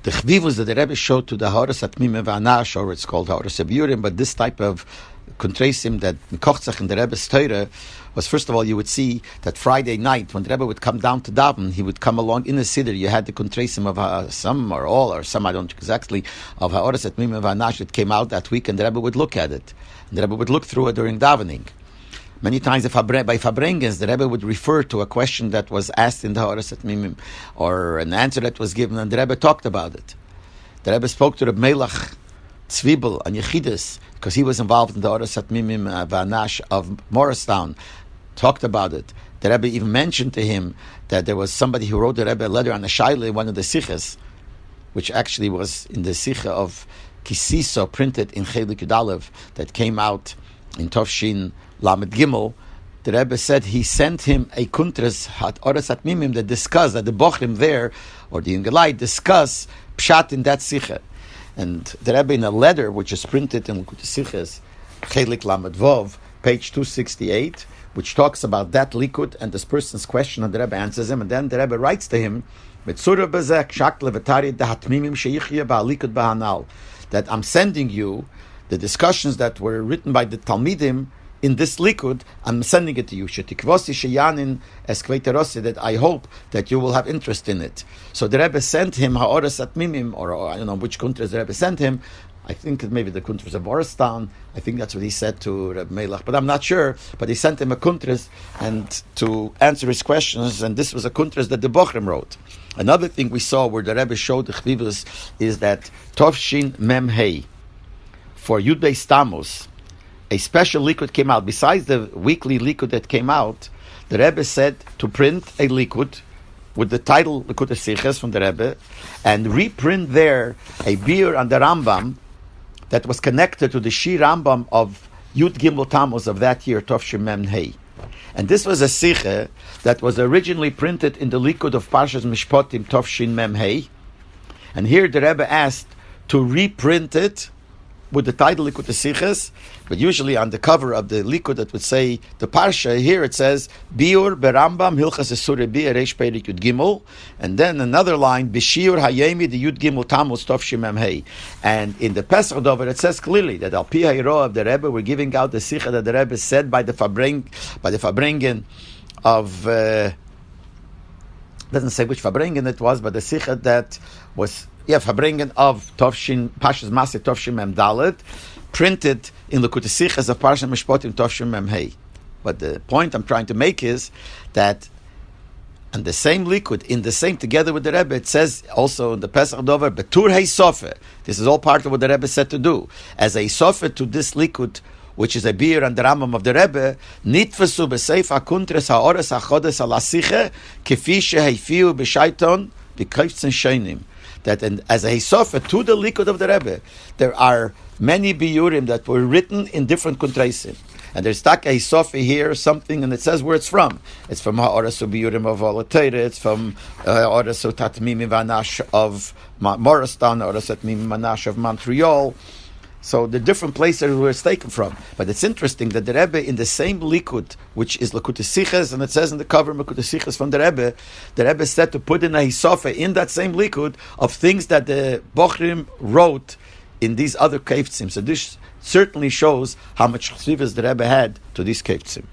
The chvivus that the Rebbe showed to the Ha'aras Hatmimim v'Anash, or it's called Ha'aras Abiurim, but this type of kontresim that Mikochzach in the Rebbe's Torah was, first of all, you would see that Friday night, when the Rebbe would come down to daven, he would come along in the Siddur. You had the kontresim of some or all, or some, I don't know exactly, of Ha'aras Hatmimim v'Anash that came out that week, and the Rebbe would look at it. And the Rebbe would look through it during davening. Many times by Fabrengens, the Rebbe would refer to a question that was asked in the Ha'aras Hatmimim, or an answer that was given, and the Rebbe talked about it. The Rebbe spoke to Rebbe Melech Tzvibel and Yechidus, because he was involved in the Ha'aras Hatmimim V'Anash of Morristown, talked about it. The Rebbe even mentioned to him that there was somebody who wrote the Rebbe a letter on the Shaila, one of the Sichas, which actually was in the Sicha of Kisiso, printed in Chelik Yudalev, that came out in Tovshin Lamed Gimel. The Rebbe said he sent him a kuntres Ha'aras Hatmimim that discuss, that the Bochrim there, or the Yungelai, discuss Pshat in that Sicha. And the Rebbe, in a letter which is printed in Likutei Sichos, Chelik Lamed Vov, page 268, which talks about that Likud and this person's question, and the Rebbe answers him, and then the Rebbe writes to him, that I'm sending you the discussions that were written by the Talmidim in this Likud. I'm sending it to you. That I hope that you will have interest in it. So the Rebbe sent him Ha'aras Hatmimim, or I don't know which countries the Rebbe sent him. I think maybe the countries of Morristown. I think that's what he said to Rebbe Melech, but I'm not sure. But he sent him a kuntras and to answer his questions, and this was a kuntras that the Bochrim wrote. Another thing we saw where the Rebbe showed the chvivus is that Tovshin Mem Hei, for Yud Beis Tammuz, a special likud came out. Besides the weekly likud that came out, the Rebbe said to print a likud with the title Likutei Sichos from the Rebbe, and reprint there a beer on the Rambam that was connected to the Shir Rambam of Yud Gimel Tammuz of that year, Tovshin Mem Hei. And this was a Sicha that was originally printed in the Likud of Parshas Mishpatim, Tovshin Mem Hei. And here the Rebbe asked to reprint it with the title Likutei Sichos, but usually on the cover of the Likud that would say the Parsha, here it says Biur Berambam Hilchas Esur Bi Reish Perik Yud Gimel, and then another line Bishiur Hayemi the Yud Gimel Tammuz Tovshin Mem Hei. And in the Pesach Dover it says clearly that Al Pi Hayro of the Rebbe, we're giving out the Sicha that the Rebbe said by the Fabrengen of doesn't say which Fabrengen it was, but the Sicha that was Fabrengen of Tovshin Pashas Maseh Tovshin Mem Dalet, printed in Likutei Sichos of Parshas Mishpatim Tovshin Mem Hei. But the point I'm trying to make is that and the same likud, in the same, together with the Rebbe, it says also in the Pesach Dover, Betur Hei Sofer. This is all part of what the Rebbe said to do. As a Sofer to this likud, which is a beer and the Rambam of the Rebbe, Nitfasu B'Seif HaKuntres HaOres HaChodes HaLasiche, Kefi Sheheifiu B'Shaiton B'Kreiftzen Sheinim. That as a Sofer to the likud of the Rebbe, there are many biurim that were written in different kuntreisim. And there's tak a Sofer here, something, and it says where it's from. It's from Ha'aras Biurim of Olateira, it's from Ha'aras Hatmimim V'Anash of Morristown, Ha'aras Hatmimim V'Anash of Montreal. So the different places where it's taken from. But it's interesting that the Rebbe in the same likud, which is Likutei Sichos, and it says in the cover Likutei Sichos from the Rebbe said to put in a hisofa in that same likud of things that the Bochrim wrote in these other keftzim. So this certainly shows how much chsivas the Rebbe had to these keftzim.